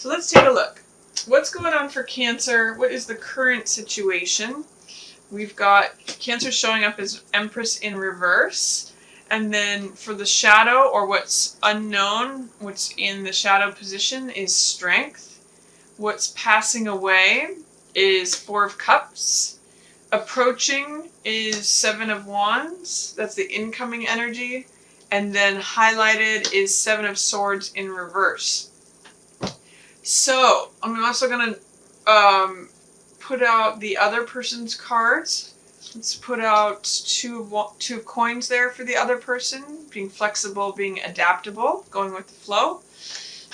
So let's take a look. What's going on for Cancer? What is the current situation? We've got Cancer showing up as Empress in reverse. And then for the shadow, or what's unknown, what's in the shadow position is Strength. What's passing away is Four of Cups. Approaching is Seven of Wands. That's the incoming energy. And then highlighted is Seven of Swords in reverse. So I'm also going to put out the other person's cards. Let's put out two of coins there for the other person. Being flexible, being adaptable, going with the flow.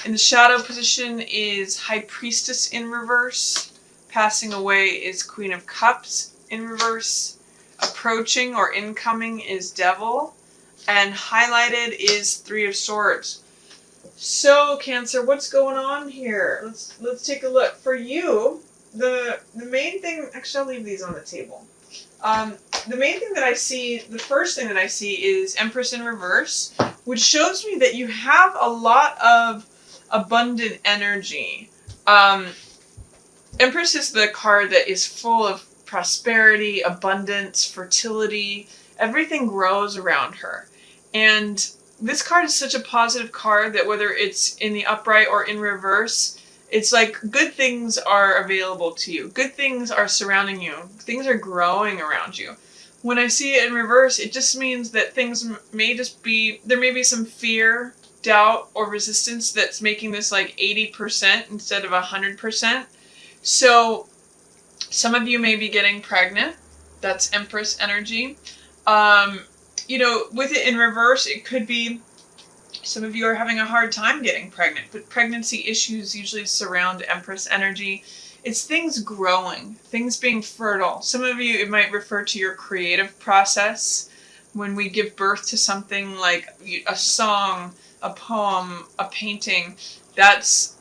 In the shadow position is High Priestess in reverse. Passing away is Queen of Cups in reverse. Approaching or incoming is Devil. And highlighted is Three of Swords. So, Cancer, what's going on here? Let's take a look. For you, the main thing... Actually, I'll leave these on the table. The main thing that I see, the first thing that I see is Empress in reverse, which shows me that you have a lot of abundant energy. Empress is the card that is full of prosperity, abundance, fertility. Everything grows around her. And this card is such a positive card that whether it's in the upright or in reverse, it's like good things are available to you. Good things are surrounding you. Things are growing around you. When I see it in reverse, it just means that things may just be, there may be some fear, doubt, or resistance that's making this like 80% instead of 100%. So some of you may be getting pregnant. That's Empress energy. With it in reverse, it could be some of you are having a hard time getting pregnant, but pregnancy issues usually surround Empress energy. It's things growing, things being fertile. Some of you, it might refer to your creative process. When we give birth to something like a song, a poem, a painting, that's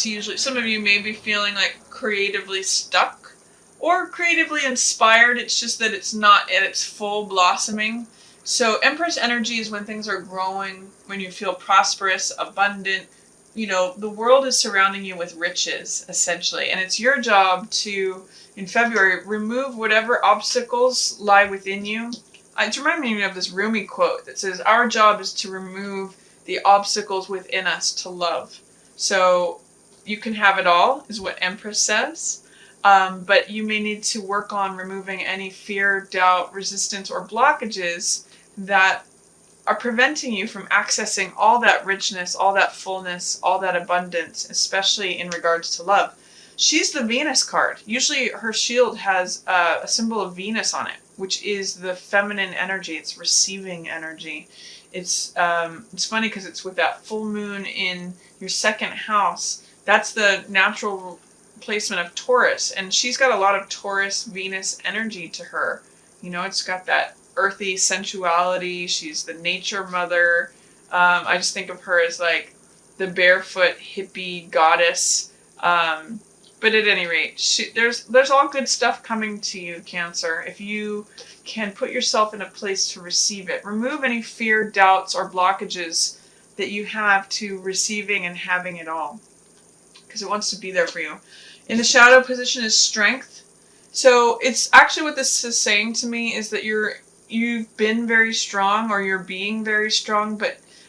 usually, some of you may be feeling like creatively stuck or creatively inspired. It's just that it's not at its full blossoming. So Empress energy is when things are growing, when you feel prosperous, abundant. The world is surrounding you with riches, essentially. And it's your job to, in February, remove whatever obstacles lie within you. It reminds me of this Rumi quote that says, our job is to remove the obstacles within us to love. So you can have it all, is what Empress says. But you may need to work on removing any fear, doubt, resistance, or blockages that are preventing you from accessing all that richness, all that fullness, all that abundance, especially in regards to love. She's the Venus card. Usually her shield has a symbol of Venus on it, which is the feminine energy. It's receiving energy. It's funny because it's with that full moon in your second house. That's the natural placement of Taurus, and she's got a lot of Taurus Venus energy to her. It's got that earthy sensuality. She's the nature mother. I just think of her as like the barefoot hippie goddess. But at any rate, there's all good stuff coming to you, Cancer, if you can put yourself in a place to receive it. Remove any fear, doubts, or blockages that you have to receiving and having it all, because it wants to be there for you. In the shadow position is Strength. So it's actually what this is saying to me is that you've been very strong, or you're being very strong,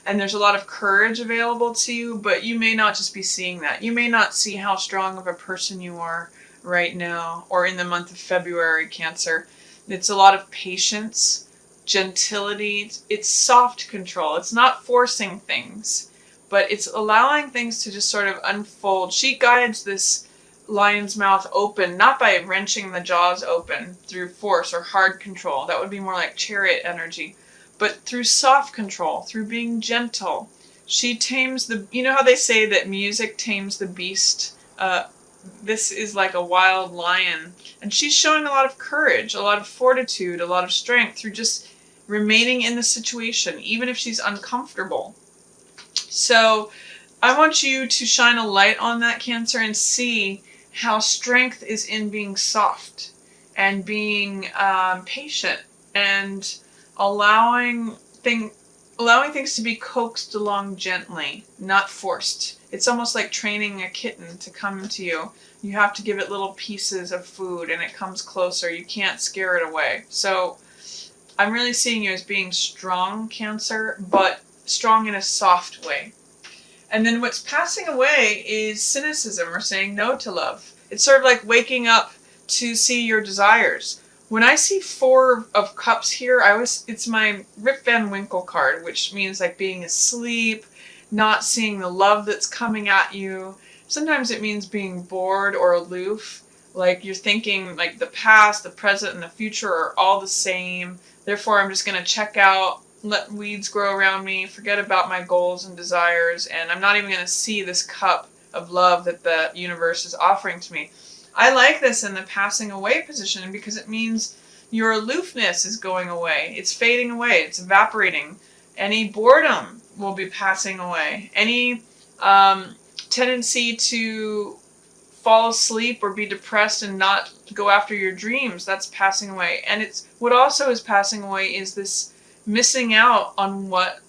and there's a lot of courage available to you, but you may not just be seeing that. You may not see how strong of a person you are right now, or in the month of February, Cancer. It's a lot of patience, gentility. It's soft control. It's not forcing things, but it's allowing things to just sort of unfold. She guides this lion's mouth open, not by wrenching the jaws open through force or hard control. That would be more like Chariot energy. But through soft control, through being gentle. She tames how they say that music tames the beast? This is like a wild lion. And she's showing a lot of courage, a lot of fortitude, a lot of strength through just remaining in the situation, even if she's uncomfortable. So I want you to shine a light on that, Cancer, and see how strength is in being soft and being patient and allowing things to be coaxed along gently, not forced. It's almost like training a kitten to come to you. You have to give it little pieces of food and it comes closer. You can't scare it away. So I'm really seeing you as being strong, Cancer, but strong in a soft way. And then what's passing away is cynicism, or saying no to love. It's sort of like waking up to see your desires. When I see 4 of Cups here, it's my Rip Van Winkle card, which means like being asleep, not seeing the love that's coming at you. Sometimes it means being bored or aloof, like you're thinking like the past, the present, and the future are all the same. Therefore, I'm just going to check out, let weeds grow around me, forget about my goals and desires, and I'm not even going to see this cup of love that the universe is offering to me. I like this in the passing away position because it means your aloofness is going away. It's fading away. It's evaporating. Any boredom will be passing away. Any tendency to fall asleep or be depressed and not go after your dreams, that's passing away. And it's what also is passing away is this missing out on what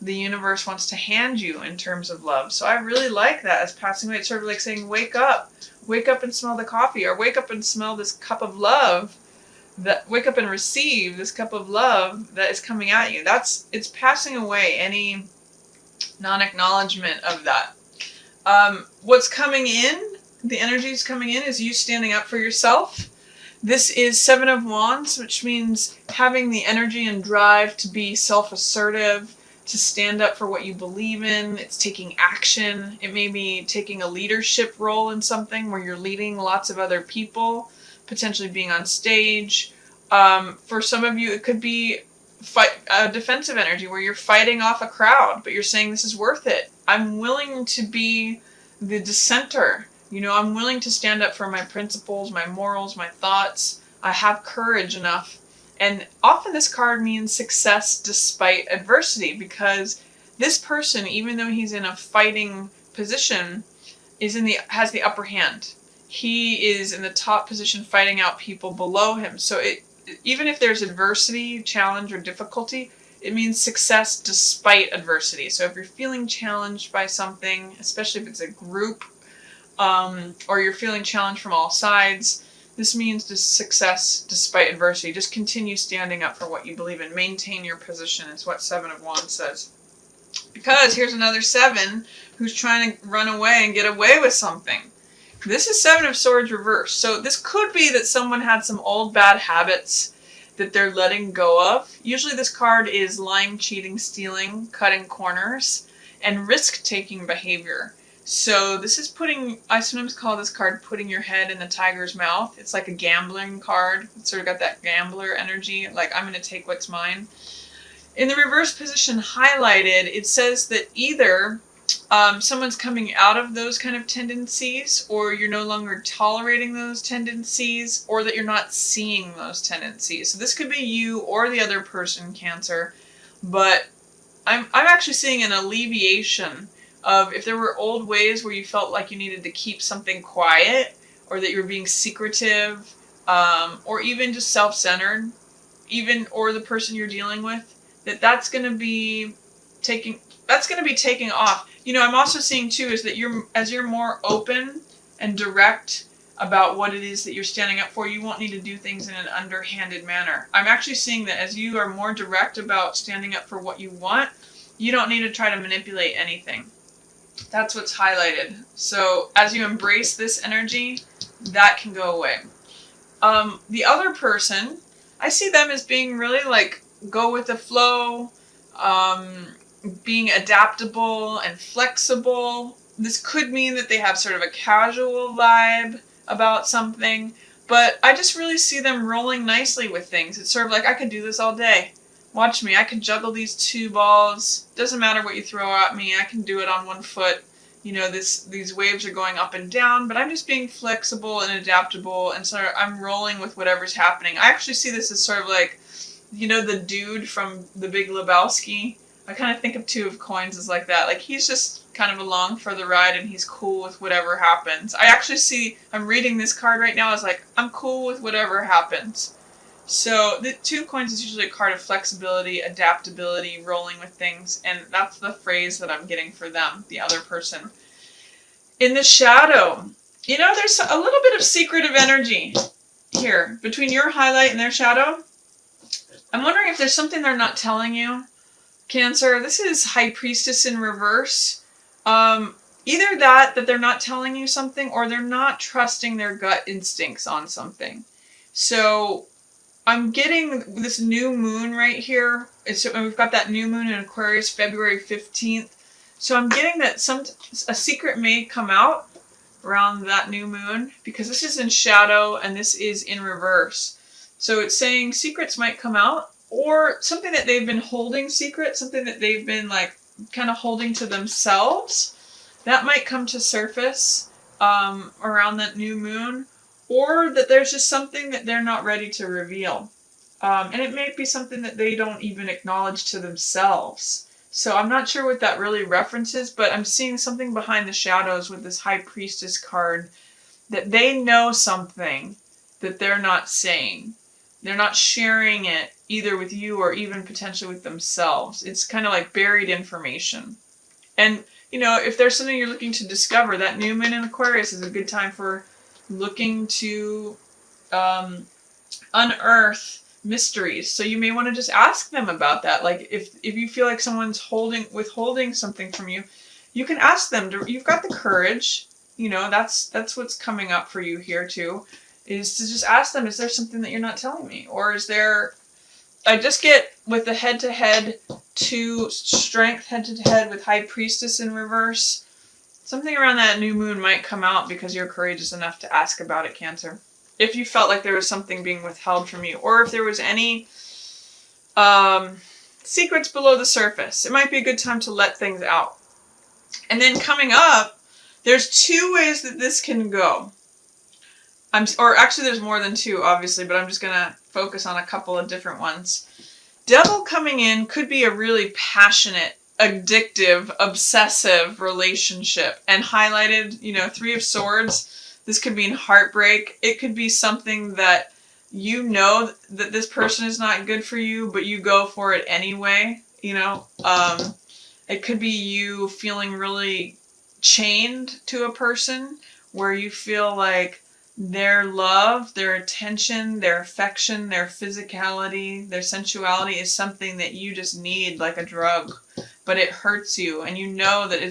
the universe wants to hand you in terms of love. So I really like that as passing away. It's sort of like saying, wake up and smell the coffee, or wake up and smell this cup of love, that wake up and receive this cup of love that is coming at you. It's passing away, any non-acknowledgement of that. What's coming in, the energies coming in, is you standing up for yourself. This is 7 of Wands, which means having the energy and drive to be self-assertive, to stand up for what you believe in. It's taking action. It may be taking a leadership role in something where you're leading lots of other people, potentially being on stage. For some of you, it could be defensive energy where you're fighting off a crowd, but you're saying this is worth it. I'm willing to be the dissenter. I'm willing to stand up for my principles, my morals, my thoughts. I have courage enough. And often this card means success despite adversity, because this person, even though he's in a fighting position, has the upper hand. He is in the top position fighting out people below him. So even if there's adversity, challenge, or difficulty, it means success despite adversity. So if you're feeling challenged by something, especially if it's a group, or you're feeling challenged from all sides, this means success despite adversity. Just continue standing up for what you believe in. Maintain your position is what 7 of Wands says. Because here's another 7 who's trying to run away and get away with something. This is 7 of Swords reversed. So this could be that someone had some old bad habits that they're letting go of. Usually this card is lying, cheating, stealing, cutting corners, and risk-taking behavior. So this is I sometimes call this card putting your head in the tiger's mouth. It's like a gambling card. It's sort of got that gambler energy, like I'm going to take what's mine. In the reverse position highlighted, it says that either someone's coming out of those kind of tendencies, or you're no longer tolerating those tendencies, or that you're not seeing those tendencies. So this could be you or the other person, Cancer, but I'm actually seeing an alleviation of if there were old ways where you felt like you needed to keep something quiet, or that you were being secretive, or even just self-centered, or the person you're dealing with, that's going to be taking off. I'm also seeing too is that as you're more open and direct about what it is that you're standing up for, you won't need to do things in an underhanded manner. I'm actually seeing that as you are more direct about standing up for what you want, you don't need to try to manipulate anything. That's what's highlighted. So as you embrace this energy, that can go away. The other person, I see them as being really like go with the flow, being adaptable and flexible. This could mean that they have sort of a casual vibe about something, but I just really see them rolling nicely with things. It's sort of like, I could do this all day. Watch me, I can juggle these 2 balls. Doesn't matter what you throw at me, I can do it on one foot. These waves are going up and down, but I'm just being flexible and adaptable, and so I'm rolling with whatever's happening. I actually see this as sort of like, the dude from The Big Lebowski. I kind of think of 2 of Coins as like that. Like, he's just kind of along for the ride, and he's cool with whatever happens. I'm reading this card right now as like, I'm cool with whatever happens. So the 2 of Coins is usually a card of flexibility, adaptability, rolling with things, and that's the phrase that I'm getting for them, the other person. In the shadow, there's a little bit of secretive energy here between your highlight and their shadow. I'm wondering if there's something they're not telling you, Cancer. This is High Priestess in reverse. Either that they're not telling you something, or they're not trusting their gut instincts on something. So I'm getting this new moon right here. We've got that new moon in Aquarius, February 15th. So I'm getting that a secret may come out around that new moon, because this is in shadow and this is in reverse. So it's saying secrets might come out, or something that they've been holding secret, something that they've been like kind of holding to themselves, that might come to surface around that new moon, or that there's just something that they're not ready to reveal. And it may be something that they don't even acknowledge to themselves. So I'm not sure what that really references, but I'm seeing something behind the shadows with this High Priestess card, that they know something that they're not saying. They're not sharing it either with you or even potentially with themselves. It's kind of like buried information. And, if there's something you're looking to discover, that new moon in Aquarius is a good time for looking to unearth mysteries. So you may want to just ask them about that. Like if you feel like someone's withholding something from you, you can ask them. You've got the courage. That's what's coming up for you here too, is to just ask them, is there something that you're not telling me? Or is there, I just get with the head-to-head to strength, head-to-head with High Priestess in reverse. Something around that new moon might come out because you're courageous enough to ask about it, Cancer. If you felt like there was something being withheld from you, or if there was any secrets below the surface, it might be a good time to let things out. And then coming up, there's two ways that this can go. Or actually there's more than two, obviously, but I'm just going to focus on a couple of different ones. Devil coming in could be a really passionate, addictive, obsessive relationship. And highlighted, Three of Swords, this could mean heartbreak. It could be something that that this person is not good for you, but you go for it anyway. It could be you feeling really chained to a person, where you feel like their love, their attention, their affection, their physicality, their sensuality is something that you just need like a drug, but it hurts you, and that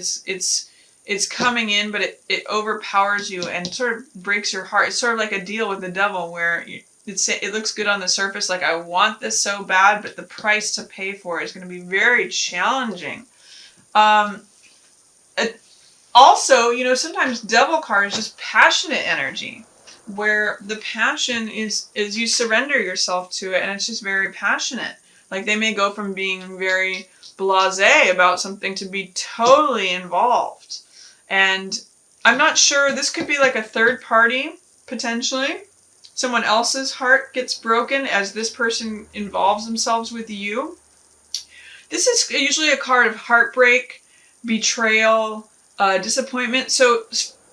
it's coming in, but it overpowers you and sort of breaks your heart. It's sort of like a deal with the devil, where it looks good on the surface, like I want this so bad, but the price to pay for it is going to be very challenging. Also, sometimes devil card is just passionate energy, where the passion is you surrender yourself to it, and it's just very passionate. Like they may go from being very blasé about something to be totally involved. And I'm not sure, this could be like a third party, potentially. Someone else's heart gets broken as this person involves themselves with you. This is usually a card of heartbreak, betrayal, disappointment. So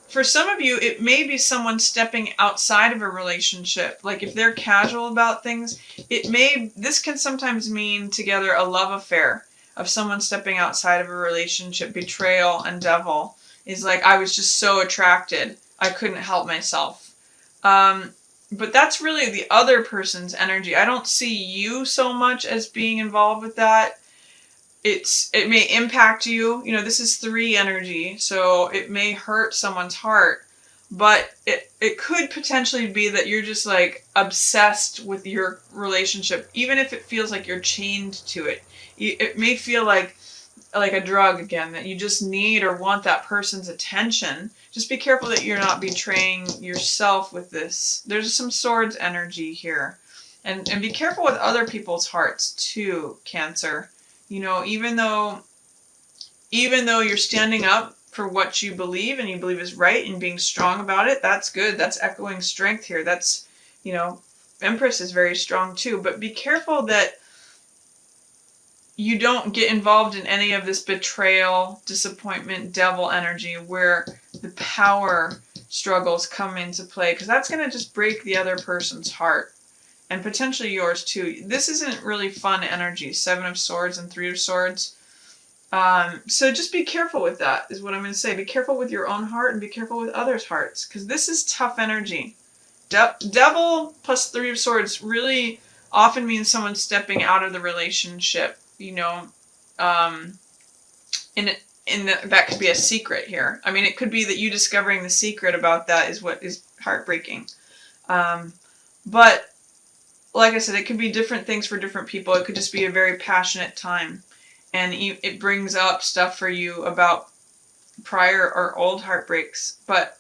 for some of you, it may be someone stepping outside of a relationship. Like if they're casual about things, this can sometimes mean together a love affair of someone stepping outside of a relationship. Betrayal and devil is like, I was just so attracted, I couldn't help myself. But that's really the other person's energy. I don't see you so much as being involved with that. It may impact you. This is 3 energy, so it may hurt someone's heart, but it could potentially be that you're just like obsessed with your relationship, even if it feels like you're chained to it. It may feel like a drug again, that you just need or want that person's attention. Just be careful that you're not betraying yourself with this. There's some Swords energy here, and be careful with other people's hearts too, Cancer. Even though you're standing up for what you believe and you believe is right and being strong about it, that's good. That's echoing strength here. That's, Empress is very strong too. But be careful that you don't get involved in any of this betrayal, disappointment, devil energy, where the power struggles come into play, because that's going to just break the other person's heart. And potentially yours too. This isn't really fun energy. 7 of Swords and 3 of Swords. So just be careful with that, is what I'm going to say. Be careful with your own heart and be careful with others' hearts, because this is tough energy. Devil plus Three of Swords really often means someone stepping out of the relationship, you know. In that could be a secret here. I mean, it could be that you discovering the secret about that is what is heartbreaking. But like I said, it could be different things for different people. It could just be a very passionate time, and it brings up stuff for you about prior or old heartbreaks. But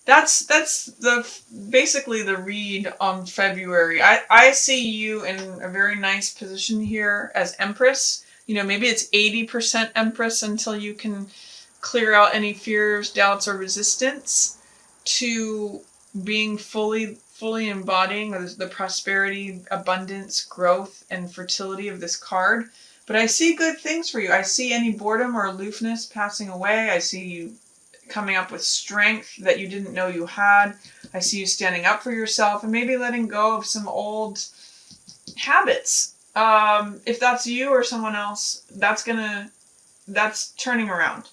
that's the basically the read on February. I see you in a very nice position here as Empress. You know, maybe it's 80% Empress until you can clear out any fears, doubts, or resistance to being fully embodying the prosperity, abundance, growth, and fertility of this card. But I see good things for you. I see any boredom or aloofness passing away. I see you coming up with strength that you didn't know you had. I see you standing up for yourself and maybe letting go of some old habits. If that's you or someone else, that's turning around.